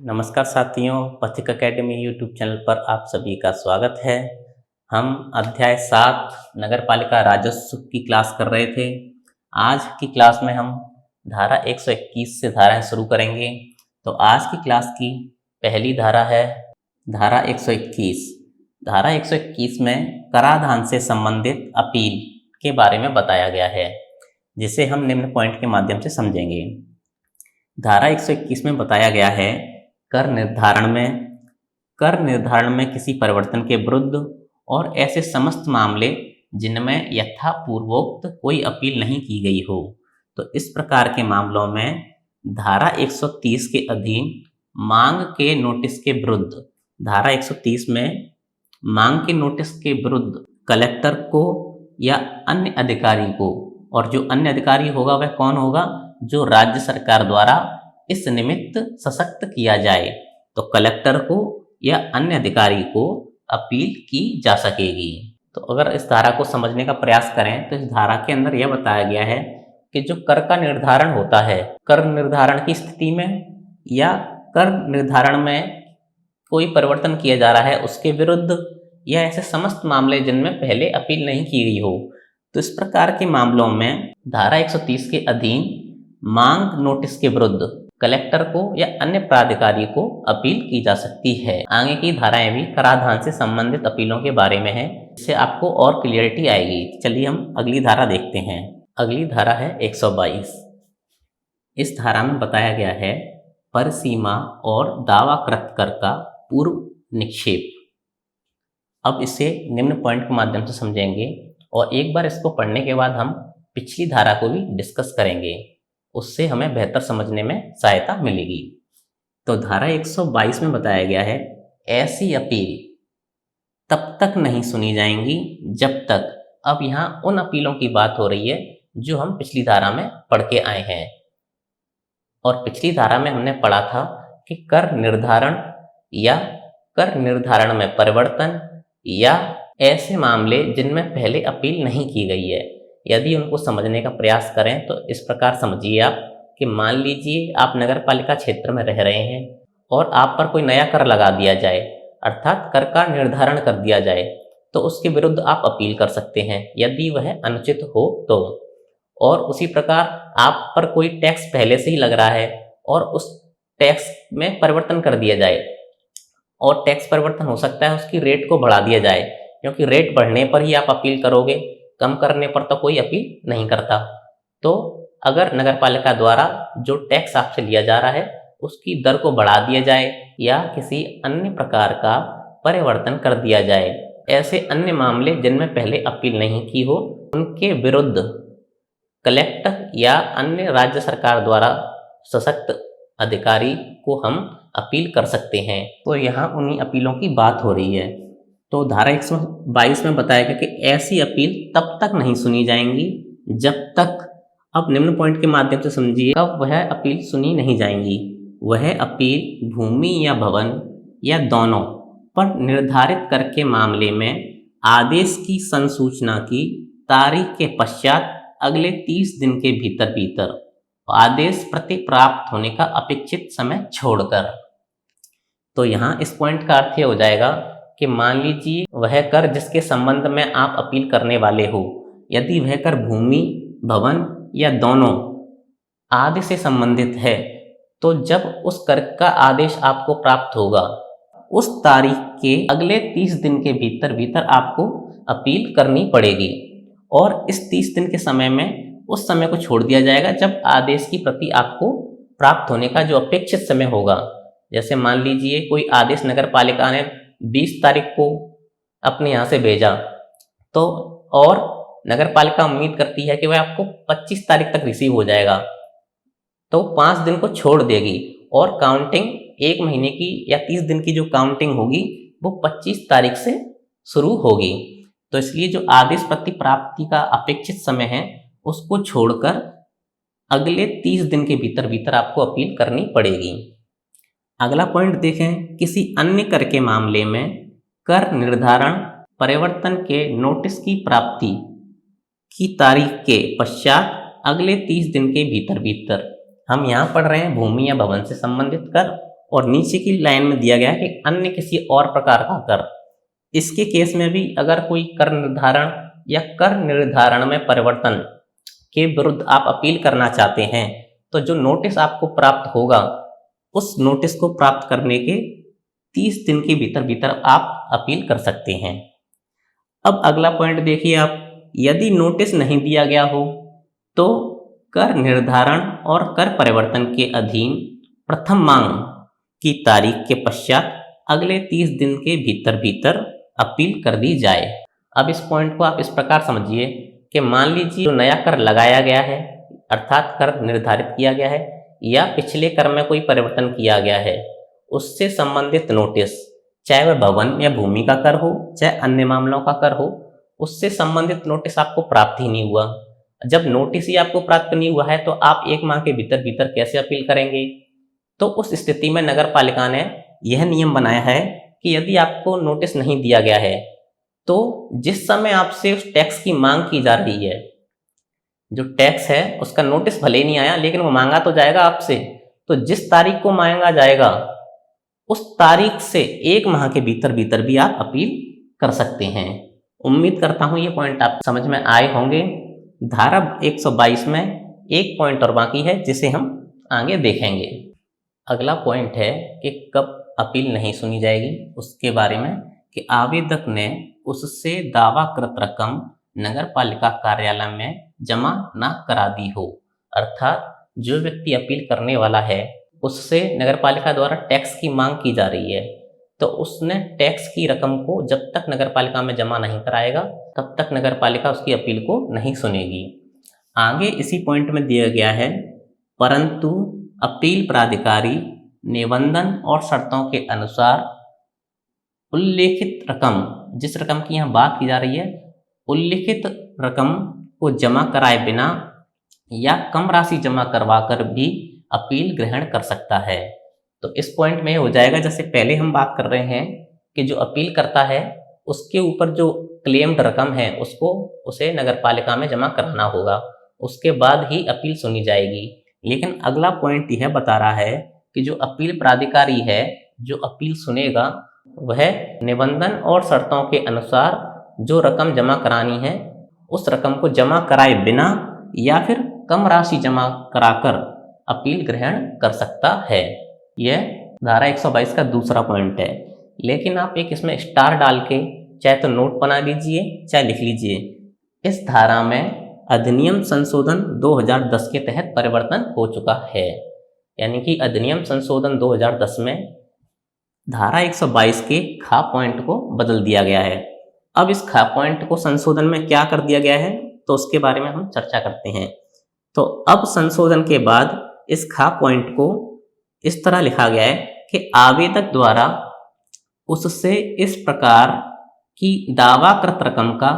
नमस्कार साथियों, पथिक अकेडमी यूट्यूब चैनल पर आप सभी का स्वागत है। हम अध्याय 7 नगरपालिका राजस्व की क्लास कर रहे थे। आज की क्लास में हम धारा 121 से धाराएं शुरू करेंगे। तो आज की क्लास की पहली धारा है धारा 121। धारा 121 में कराधान से संबंधित अपील के बारे में बताया गया है, जिसे हम निम्न पॉइंट के माध्यम से समझेंगे। धारा 121 में बताया गया है कर निर्धारण में किसी परिवर्तन के विरुद्ध और ऐसे समस्त मामले जिनमें यथापूर्वोक्त कोई अपील नहीं की गई हो। तो इस प्रकार के मामलों में धारा 130 के अधीन मांग के नोटिस के विरुद्ध, धारा 130 में मांग के नोटिस के विरुद्ध कलेक्टर को या अन्य अधिकारी को, और जो अन्य अधिकारी होगा वह कौन होगा, जो राज्य सरकार द्वारा इस निमित्त सशक्त किया जाए, तो कलेक्टर को या अन्य अधिकारी को अपील की जा सकेगी। तो अगर इस धारा को समझने का प्रयास करें तो इस धारा के अंदर यह बताया गया है कि जो कर का निर्धारण होता है, कर निर्धारण की स्थिति में या कर निर्धारण में कोई परिवर्तन किया जा रहा है उसके विरुद्ध, या ऐसे समस्त मामले जिनमें पहले अपील नहीं की गई हो, तो इस प्रकार के मामलों में धारा 130 के अधीन मांग नोटिस के विरुद्ध कलेक्टर को या अन्य प्राधिकारी को अपील की जा सकती है। आगे की धाराएं भी कराधान से संबंधित अपीलों के बारे में है, जिससे आपको और क्लियरिटी आएगी। चलिए हम अगली धारा देखते हैं। अगली धारा है 122। इस धारा में बताया गया है परिसीमा और दावाकृत कर का पूर्व निक्षेप। अब इसे निम्न पॉइंट के माध्यम से समझेंगे और एक बार इसको पढ़ने के बाद हम पिछली धारा को भी डिस्कस करेंगे, उससे हमें बेहतर समझने में सहायता मिलेगी। तो धारा 122 में बताया गया है ऐसी अपील तब तक नहीं सुनी जाएंगी जब तक, अब यहाँ उन अपीलों की बात हो रही है जो हम पिछली धारा में पढ़ के आए हैं। और पिछली धारा में हमने पढ़ा था कि कर निर्धारण या कर निर्धारण में परिवर्तन या ऐसे मामले जिनमें पहले अपील नहीं की गई है, यदि उनको समझने का प्रयास करें तो इस प्रकार समझिए आप कि मान लीजिए आप नगरपालिका क्षेत्र में रह रहे हैं और आप पर कोई नया कर लगा दिया जाए, अर्थात कर का निर्धारण कर दिया जाए, तो उसके विरुद्ध आप अपील कर सकते हैं यदि वह अनुचित हो तो। और उसी प्रकार आप पर कोई टैक्स पहले से ही लग रहा है और उस टैक्स में परिवर्तन कर दिया जाए, और टैक्स परिवर्तन हो सकता है उसकी रेट को बढ़ा दिया जाए, क्योंकि रेट बढ़ने पर ही आप अपील करोगे, कम करने पर तो कोई अपील नहीं करता। तो अगर नगरपालिका द्वारा जो टैक्स आपसे लिया जा रहा है उसकी दर को बढ़ा दिया जाए या किसी अन्य प्रकार का परिवर्तन कर दिया जाए, ऐसे अन्य मामले जिनमें पहले अपील नहीं की हो, उनके विरुद्ध कलेक्टर या अन्य राज्य सरकार द्वारा सशक्त अधिकारी को हम अपील कर सकते हैं। तो यहाँ उन्हीं अपीलों की बात हो रही है। तो धारा 122 में बताया गया कि ऐसी अपील तब तक नहीं सुनी जाएंगी जब तक, अब निम्न पॉइंट के माध्यम से समझिए, कब वह अपील सुनी नहीं जाएंगी। वह अपील भूमि या भवन या दोनों पर निर्धारित कर के मामले में आदेश की संसूचना की तारीख के पश्चात अगले 30 दिन के भीतर आदेश प्रति प्राप्त होने का अपेक्षित समय छोड़कर। तो यहाँ इस पॉइंट का अर्थ यह हो जाएगा कि मान लीजिए वह कर जिसके संबंध में आप अपील करने वाले हो, यदि वह कर भूमि, भवन या दोनों आदि से संबंधित है, तो जब उस कर का आदेश आपको प्राप्त होगा उस तारीख के अगले 30 दिन के भीतर आपको अपील करनी पड़ेगी। और इस 30 दिन के समय में उस समय को छोड़ दिया जाएगा जब आदेश की प्रति आपको प्राप्त होने का जो अपेक्षित समय होगा। जैसे मान लीजिए कोई आदेश नगरपालिका ने 20 तारीख को अपने यहाँ से भेजा, तो और नगरपालिका उम्मीद करती है कि वह आपको 25 तारीख तक रिसीव हो जाएगा, तो 5 दिन को छोड़ देगी और काउंटिंग 1 महीने की या 30 दिन की जो काउंटिंग होगी वो 25 तारीख से शुरू होगी। तो इसलिए जो आदेश प्रति प्राप्ति का अपेक्षित समय है उसको छोड़कर अगले 30 दिन के भीतर आपको अपील करनी पड़ेगी। अगला पॉइंट देखें, किसी अन्य कर के मामले में कर निर्धारण परिवर्तन के नोटिस की प्राप्ति की तारीख के पश्चात अगले 30 दिन के भीतर हम यहाँ पढ़ रहे हैं भूमि या भवन से संबंधित कर, और नीचे की लाइन में दिया गया है कि अन्य किसी और प्रकार का कर। इसके केस में भी अगर कोई कर निर्धारण या कर निर्धारण में परिवर्तन के विरुद्ध आप अपील करना चाहते हैं तो जो नोटिस आपको प्राप्त होगा उस नोटिस को प्राप्त करने के 30 दिन के भीतर भीतर आप अपील कर सकते हैं। अब अगला पॉइंट देखिए आप, यदि नोटिस नहीं दिया गया हो तो कर निर्धारण और कर परिवर्तन के अधीन प्रथम मांग की तारीख के पश्चात अगले 30 दिन के भीतर भीतर अपील कर दी जाए। अब इस पॉइंट को आप इस प्रकार समझिए कि मान लीजिए जो नया कर लगाया गया है अर्थात कर निर्धारित किया गया है या पिछले कर में कोई परिवर्तन किया गया है, उससे संबंधित नोटिस, चाहे वह भवन या भूमि का कर हो चाहे अन्य मामलों का कर हो, उससे संबंधित नोटिस आपको प्राप्त ही नहीं हुआ। जब नोटिस ही आपको प्राप्त नहीं हुआ है तो आप 1 माह के भीतर भीतर कैसे अपील करेंगे? तो उस स्थिति में नगर पालिका ने यह नियम बनाया है कि यदि आपको नोटिस नहीं दिया गया है तो जिस समय आपसे उस टैक्स की मांग की जा रही है, जो टैक्स है उसका नोटिस भले ही नहीं आया लेकिन वो मांगा तो जाएगा आपसे, तो जिस तारीख को मांगा जाएगा उस तारीख से 1 माह के भीतर भीतर भी आप अपील कर सकते हैं। उम्मीद करता हूं ये पॉइंट आप समझ में आए होंगे। धारा 122 में एक पॉइंट और बाकी है जिसे हम आगे देखेंगे। अगला पॉइंट है कि कब अपील नहीं सुनी जाएगी, उसके बारे में कि आवेदक ने उससे दावाकृत रकम नगर पालिका कार्यालय में जमा न करा दी हो, अर्थात जो व्यक्ति अपील करने वाला है उससे नगर पालिका द्वारा टैक्स की मांग की जा रही है तो उसने टैक्स की रकम को जब तक नगर पालिका में जमा नहीं कराएगा तब तक नगर पालिका उसकी अपील को नहीं सुनेगी। आगे इसी पॉइंट में दिया गया है, परंतु अपील प्राधिकारी निबंधन और शर्तों के अनुसार उल्लेखित रकम, जिस रकम की यहाँ बात की जा रही है, उल्लेखित रकम को जमा कराए बिना या कम राशि जमा करवाकर भी अपील ग्रहण कर सकता है। तो इस पॉइंट में हो जाएगा, जैसे पहले हम बात कर रहे हैं कि जो अपील करता है उसके ऊपर जो क्लेम्ड रकम है उसको उसे नगर पालिका में जमा कराना होगा, उसके बाद ही अपील सुनी जाएगी। लेकिन अगला पॉइंट यह बता रहा है कि जो अपील प्राधिकारी है जो अपील सुनेगा वह निबंधन और शर्तों के अनुसार जो रकम जमा करानी है उस रकम को जमा कराए बिना या फिर कम राशि जमा कराकर अपील ग्रहण कर सकता है। यह धारा 122 का दूसरा पॉइंट है। लेकिन आप एक इसमें स्टार डाल के चाहे तो नोट बना लीजिए चाहे लिख लीजिए, इस धारा में अधिनियम संशोधन 2010 के तहत परिवर्तन हो चुका है। यानी कि अधिनियम संशोधन 2010 में धारा 122 के खा पॉइंट को बदल दिया गया है। अब इस खा पॉइंट को संशोधन में क्या कर दिया गया है तो उसके बारे में हम चर्चा करते हैं। तो अब संशोधन के बाद इस खा पॉइंट को इस तरह लिखा गया है कि आवेदक द्वारा उससे इस प्रकार की दावाकृत रकम का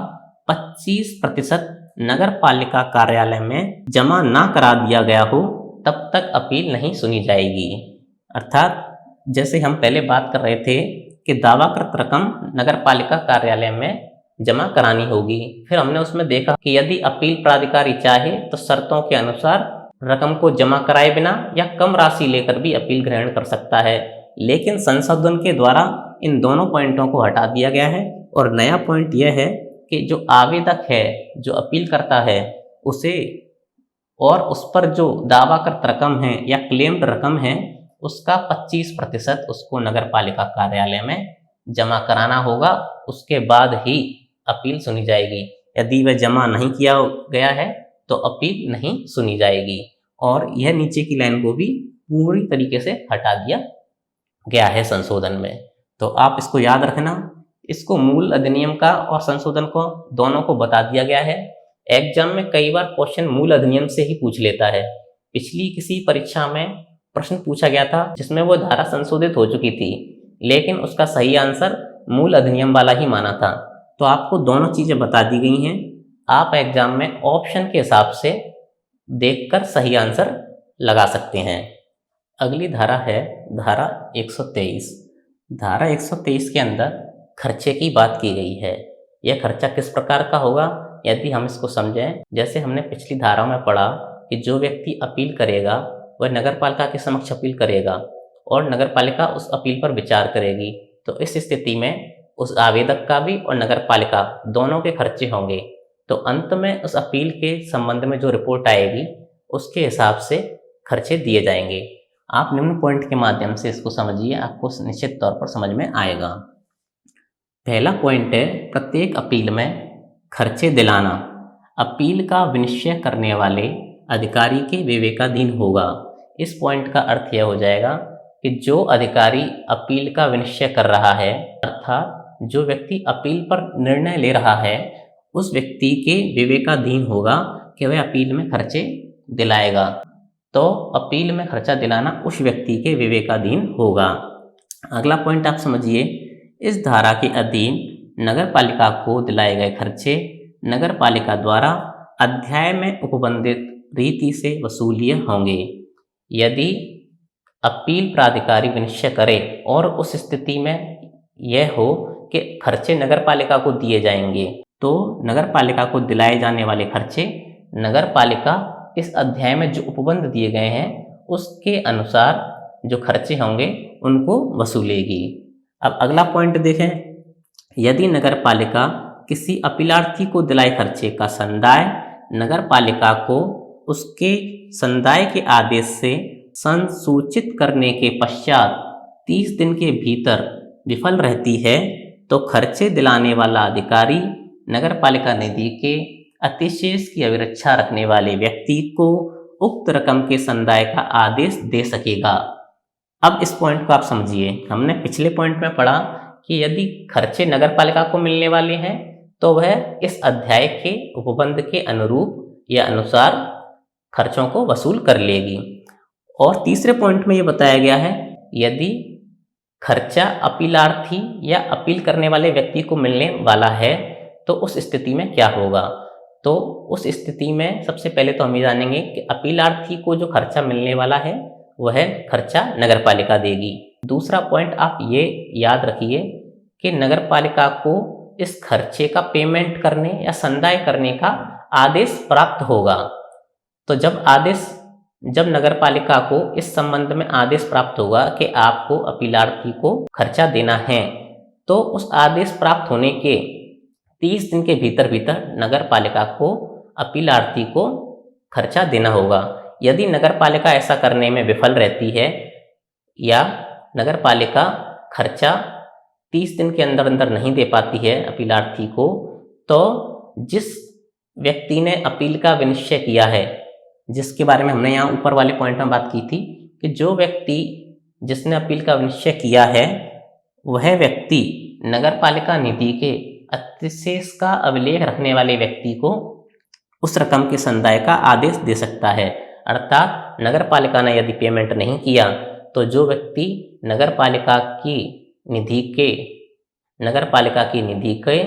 25% नगर पालिका कार्यालय में जमा ना करा दिया गया हो तब तक अपील नहीं सुनी जाएगी। अर्थात जैसे हम पहले बात कर रहे थे कि दावाकृत रकम नगर पालिका कार्यालय में जमा करानी होगी, फिर हमने उसमें देखा कि यदि अपील प्राधिकारी चाहे तो शर्तों के अनुसार रकम को जमा कराए बिना या कम राशि लेकर भी अपील ग्रहण कर सकता है। लेकिन संशोधन के द्वारा इन दोनों पॉइंटों को हटा दिया गया है और नया पॉइंट यह है कि जो आवेदक है जो अपील करता है उसे और उस पर जो दावाकृत रकम है या क्लेम्ड रकम है उसका 25% उसको नगर पालिका कार्यालय में जमा कराना होगा, उसके बाद ही अपील सुनी जाएगी। यदि वह जमा नहीं किया गया है तो अपील नहीं सुनी जाएगी। और यह नीचे की लाइन को भी पूरी तरीके से हटा दिया गया है संशोधन में। तो आप इसको याद रखना, इसको मूल अधिनियम का और संशोधन को दोनों को बता दिया गया है। एग्जाम में कई बार क्वेश्चन मूल अधिनियम से ही पूछ लेता है। पिछली किसी परीक्षा में प्रश्न पूछा गया था जिसमें वो धारा संशोधित हो चुकी थी लेकिन उसका सही आंसर मूल अधिनियम वाला ही माना था। तो आपको दोनों चीजें बता दी गई हैं, आप एग्जाम में ऑप्शन के हिसाब से देखकर सही आंसर लगा सकते हैं। अगली धारा है धारा 123। धारा 123 के अंदर खर्चे की बात की गई है। यह खर्चा किस प्रकार का होगा यदि हम इसको समझें, जैसे हमने पिछली धारा में पढ़ा कि जो व्यक्ति अपील करेगा वह नगर पालिका के समक्ष अपील करेगा और नगरपालिका उस अपील पर विचार करेगी। तो इस स्थिति में उस आवेदक का भी और नगरपालिका दोनों के खर्चे होंगे। तो अंत में उस अपील के संबंध में जो रिपोर्ट आएगी उसके हिसाब से खर्चे दिए जाएंगे। आप निम्न पॉइंट के माध्यम से इसको समझिए, आपको निश्चित तौर पर समझ में आएगा। पहला पॉइंट है प्रत्येक अपील में खर्चे दिलाना अपील का विनिश्चय करने वाले अधिकारी के विवेकाधीन होगा। इस पॉइंट का अर्थ यह हो जाएगा कि जो अधिकारी अपील का विनिश्चय कर रहा है, अर्थात जो व्यक्ति अपील पर निर्णय ले रहा है, उस व्यक्ति के विवेकाधीन होगा कि वह अपील में खर्चे दिलाएगा। तो अपील में खर्चा दिलाना उस व्यक्ति के विवेकाधीन होगा। अगला पॉइंट आप समझिए, इस धारा के अधीन नगरपालिका को दिलाए गए खर्चे नगरपालिका द्वारा अध्याय में उपबंधित रीति से वसूलिए होंगे। यदि अपील प्राधिकारी विनिश्चय करे और उस स्थिति में यह हो कि खर्चे नगरपालिका को दिए जाएंगे, तो नगरपालिका को दिलाए जाने वाले खर्चे नगरपालिका इस अध्याय में जो उपबंध दिए गए हैं उसके अनुसार जो खर्चे होंगे उनको वसूलेगी। अब अगला पॉइंट देखें, यदि नगरपालिका किसी अपीलार्थी को दिलाए खर्चे का संदाय नगरपालिका को उसके संदाय के आदेश से संसूचित करने के पश्चात 30 दिन के भीतर विफल रहती है, तो खर्चे दिलाने वाला अधिकारी नगरपालिका निधि के अतिशेष की अभिरक्षा रखने वाले व्यक्ति को उक्त रकम के संदाय का आदेश दे सकेगा। अब इस पॉइंट को आप समझिए, हमने पिछले पॉइंट में पढ़ा कि यदि खर्चे नगरपालिका को मिलने वाले हैं तो वह इस अध्याय के उपबंध के अनुरूप या अनुसार खर्चों को वसूल कर लेगी। और तीसरे पॉइंट में यह बताया गया है, यदि खर्चा अपीलार्थी या अपील करने वाले व्यक्ति को मिलने वाला है तो उस स्थिति में क्या होगा। तो उस स्थिति में सबसे पहले तो हम ये जानेंगे कि अपीलार्थी को जो खर्चा मिलने वाला है वह खर्चा नगरपालिका देगी। दूसरा पॉइंट आप ये याद रखिए कि नगरपालिका को इस खर्चे का पेमेंट करने या संदाय करने का आदेश प्राप्त होगा। तो जब नगरपालिका को इस संबंध में आदेश प्राप्त होगा कि आपको अपीलार्थी को खर्चा देना है, तो उस आदेश प्राप्त होने के 30 दिन के भीतर नगरपालिका को अपीलार्थी को खर्चा देना होगा। यदि नगरपालिका ऐसा करने में विफल रहती है या नगरपालिका खर्चा 30 दिन के अंदर नहीं दे पाती है अपीलार्थी को, तो जिस व्यक्ति ने अपील का विनिश्चय किया है, जिसके बारे में हमने यहाँ ऊपर वाले पॉइंट में बात की थी कि जो व्यक्ति जिसने अपील का विनिश्चय किया है वह व्यक्ति नगरपालिका निधि के अतिशेष का अभिलेख रखने वाले व्यक्ति को उस रकम के संदाय का आदेश दे सकता है। अर्थात नगरपालिका ने यदि पेमेंट नहीं किया तो जो व्यक्ति नगरपालिका की निधि के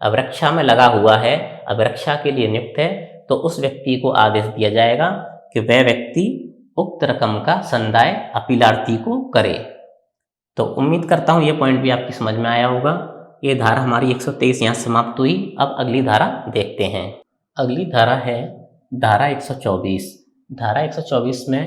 अभिरक्षा में लगा हुआ है, अभिरक्षा के लिए नियुक्त है, तो उस व्यक्ति को आदेश दिया जाएगा कि वह व्यक्ति उक्त रकम का संदाय अपीलार्थी को करे। तो उम्मीद करता हूँ ये पॉइंट भी आपकी समझ में आया होगा। ये धारा हमारी 123 यहाँ समाप्त हुई। अब अगली धारा देखते हैं। अगली धारा है धारा 124। धारा 124 में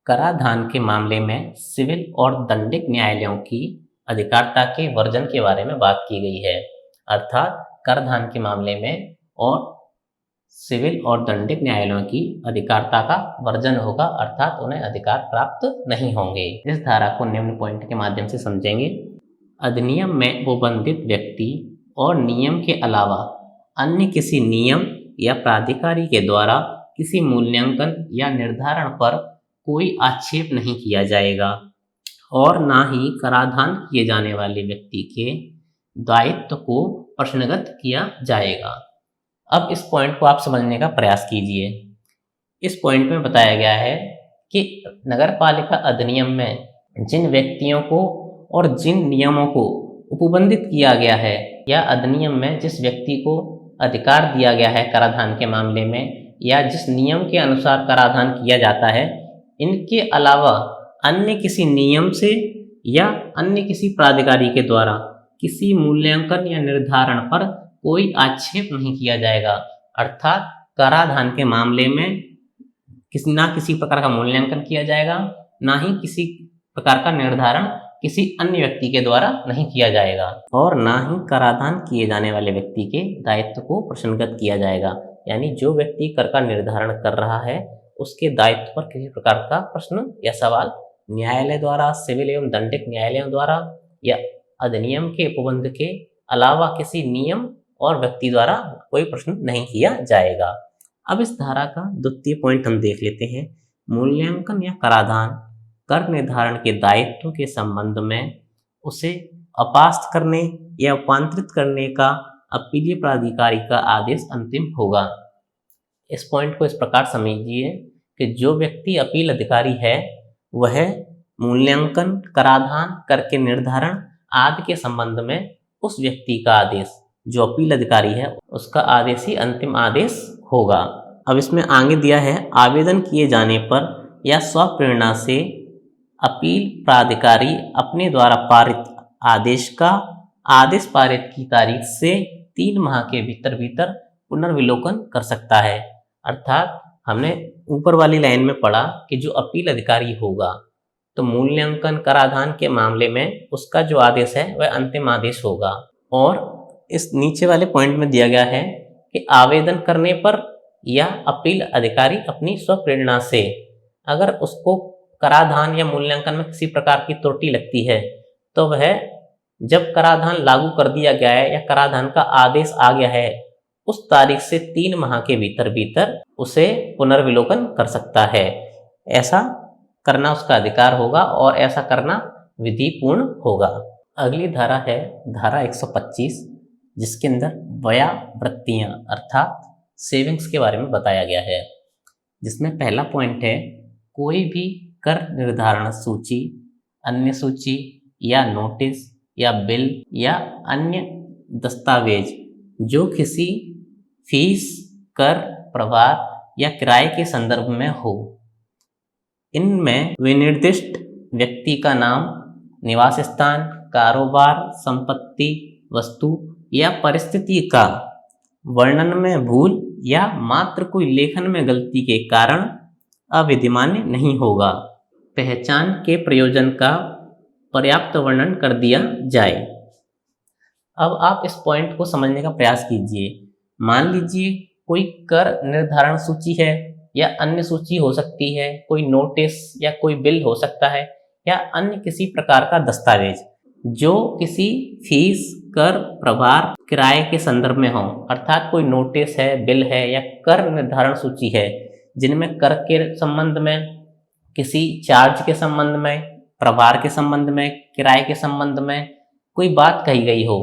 कराधान के मामले में सिविल और दंडिक न्यायालयों की अधिकारिता के वर्जन के बारे में बात की गई है। अर्थात कराधान के मामले में और सिविल और दंडिक न्यायालयों की अधिकारिता का वर्जन होगा, अर्थात उन्हें अधिकार प्राप्त नहीं होंगे। इस धारा को निम्न पॉइंट के माध्यम से समझेंगे। अधिनियम में उपबंधित व्यक्ति और नियम के अलावा अन्य किसी नियम या प्राधिकारी के द्वारा किसी मूल्यांकन या निर्धारण पर कोई आक्षेप नहीं किया जाएगा और ना ही कराधान किए जाने वाले व्यक्ति के दायित्व को प्रश्नगत किया जाएगा। अब इस पॉइंट को आप समझने का प्रयास कीजिए। इस पॉइंट में बताया गया है कि नगरपालिका अधिनियम में जिन व्यक्तियों को और जिन नियमों को उपबंधित किया गया है या अधिनियम में जिस व्यक्ति को अधिकार दिया गया है कराधान के मामले में या जिस नियम के अनुसार कराधान किया जाता है, इनके अलावा अन्य किसी नियम से या अन्य किसी प्राधिकारी के द्वारा किसी मूल्यांकन या निर्धारण पर कोई आक्षेप नहीं किया जाएगा। अर्थात कराधान के मामले में किसी प्रकार का मूल्यांकन किया जाएगा, ना ही किसी प्रकार का निर्धारण किसी अन्य व्यक्ति के द्वारा नहीं किया जाएगा और ना ही कराधान किए जाने वाले व्यक्ति के दायित्व को प्रश्नगत किया जाएगा। यानी जो व्यक्ति कर का निर्धारण कर रहा है उसके दायित्व पर किसी प्रकार का प्रश्न या सवाल न्यायालय द्वारा, सिविल एवं दंडिक न्यायालयों द्वारा या अधिनियम के उपबंध के अलावा किसी नियम और व्यक्ति द्वारा कोई प्रश्न नहीं किया जाएगा। अब इस धारा का द्वितीय पॉइंट हम देख लेते हैं। मूल्यांकन या कराधान कर निर्धारण के दायित्व के संबंध में उसे अपास्त करने या उपांतरित करने का अपीलीय प्राधिकारी का आदेश अंतिम होगा। इस पॉइंट को इस प्रकार समझिए कि जो व्यक्ति अपील अधिकारी है वह मूल्यांकन, कराधान, कर के निर्धारण आदि के संबंध में उस व्यक्ति का आदेश, जो अपील अधिकारी है उसका आदेश ही अंतिम आदेश होगा। अब इसमें आगे दिया है, आवेदन किए जाने पर या स्वप्रेरणा से अपील प्राधिकारी अपने द्वारा पारित आदेश का आदेश पारित की तारीख से 3 माह के भीतर भीतर पुनर्विलोकन कर सकता है। अर्थात हमने ऊपर वाली लाइन में पढ़ा कि जो अपील अधिकारी होगा तो मूल्यांकन, कराधान के मामले में उसका जो आदेश है वह अंतिम आदेश होगा। और इस नीचे वाले पॉइंट में दिया गया है कि आवेदन करने पर या अपील अधिकारी अपनी स्वप्रेरणा से अगर उसको कराधान या मूल्यांकन में किसी प्रकार की त्रुटि लगती है तो वह जब कराधान लागू कर दिया गया है या कराधान का आदेश आ गया है उस तारीख से 3 माह के भीतर भीतर उसे पुनर्विलोकन कर सकता है। ऐसा करना उसका अधिकार होगा और ऐसा करना विधिपूर्ण होगा। अगली धारा है धारा 125, जिसके अंदर व्यय वृत्तियां अर्थात सेविंग्स के बारे में बताया गया है। जिसमें पहला पॉइंट है, कोई भी कर निर्धारण सूची, अन्य सूची या नोटिस या बिल या अन्य दस्तावेज जो किसी फीस, कर, प्रभार या किराए के संदर्भ में हो, इनमें विनिर्दिष्ट व्यक्ति का नाम, निवास स्थान, कारोबार, संपत्ति, वस्तु या परिस्थिति का वर्णन में भूल या मात्र कोई लेखन में गलती के कारण अविधिमान्य नहीं होगा। पहचान के प्रयोजन का पर्याप्त वर्णन कर दिया जाए। अब आप इस पॉइंट को समझने का प्रयास कीजिए। मान लीजिए कोई कर निर्धारण सूची है या अन्य सूची हो सकती है, कोई नोटिस या कोई बिल हो सकता है या अन्य किसी प्रकार का दस्तावेज जो किसी फीस, कर, प्रभार, किराए के संदर्भ में हो। अर्थात कोई नोटिस है, बिल है या कर निर्धारण सूची है जिनमें कर के संबंध में, किसी चार्ज के संबंध में, प्रभार के संबंध में, किराए के संबंध में कोई बात कही गई हो,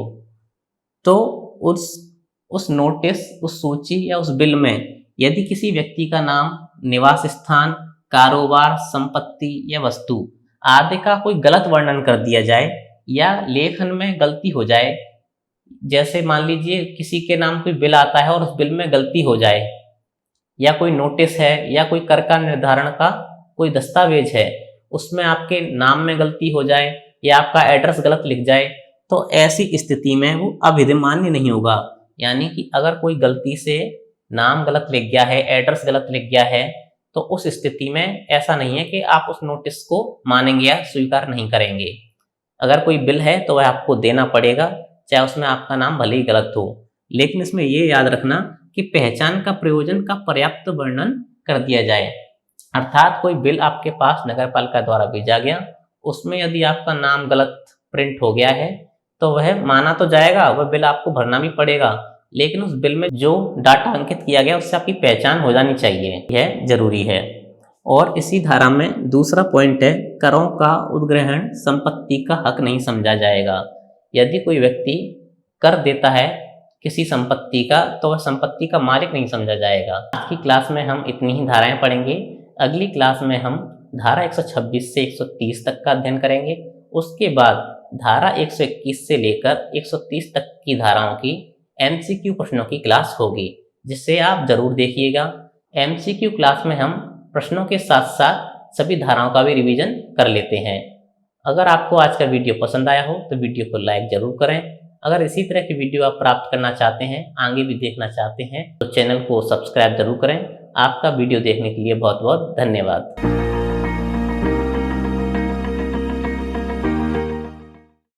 तो उस नोटिस, उस सूची या उस बिल में यदि किसी व्यक्ति का नाम, निवास स्थान, कारोबार, संपत्ति या वस्तु आदि का कोई गलत वर्णन कर दिया जाए या लेखन में गलती हो जाए, जैसे मान लीजिए किसी के नाम कोई बिल आता है और उस बिल में गलती हो जाए, या कोई नोटिस है या कोई कर का निर्धारण का कोई दस्तावेज है उसमें आपके नाम में गलती हो जाए या आपका एड्रेस गलत लिख जाए, तो ऐसी स्थिति में वो अविधिमान्य नहीं होगा। यानी कि अगर कोई गलती से नाम गलत लिख गया है, एड्रेस गलत लिख गया है, तो उस स्थिति में ऐसा नहीं है कि आप उस नोटिस को मानेंगे या स्वीकार नहीं करेंगे। अगर कोई बिल है तो वह आपको देना पड़ेगा, चाहे उसमें आपका नाम भले ही गलत हो। लेकिन इसमें ये याद रखना कि पहचान का प्रयोजन का पर्याप्त वर्णन कर दिया जाए। अर्थात कोई बिल आपके पास नगर पालिका द्वारा भेजा गया, उसमें यदि आपका नाम गलत प्रिंट हो गया है तो वह माना तो जाएगा, वह बिल आपको भरना भी पड़ेगा, लेकिन उस बिल में जो डाटा अंकित किया गया उससे आपकी पहचान हो जानी चाहिए, यह जरूरी है। और इसी धारा में दूसरा पॉइंट है, करों का उद्ग्रहण संपत्ति का हक नहीं समझा जाएगा। यदि कोई व्यक्ति कर देता है किसी संपत्ति का तो वह संपत्ति का मालिक नहीं समझा जाएगा। आज की क्लास में हम इतनी ही धाराएं पढ़ेंगे। अगली क्लास में हम धारा 126 से 130 तक का अध्ययन करेंगे। उसके बाद धारा 121 से लेकर 130 तक की धाराओं की MCQ प्रश्नों की क्लास होगी, जिसे आप जरूर देखिएगा। MCQ क्लास में हम प्रश्नों के साथ साथ सभी धाराओं का भी रिवीजन कर लेते हैं। अगर आपको आज का वीडियो पसंद आया हो तो वीडियो को लाइक जरूर करें। अगर इसी तरह की वीडियो आप प्राप्त करना चाहते हैं, आगे भी देखना चाहते हैं, तो चैनल को सब्सक्राइब जरूर करें। आपका वीडियो देखने के लिए बहुत बहुत धन्यवाद।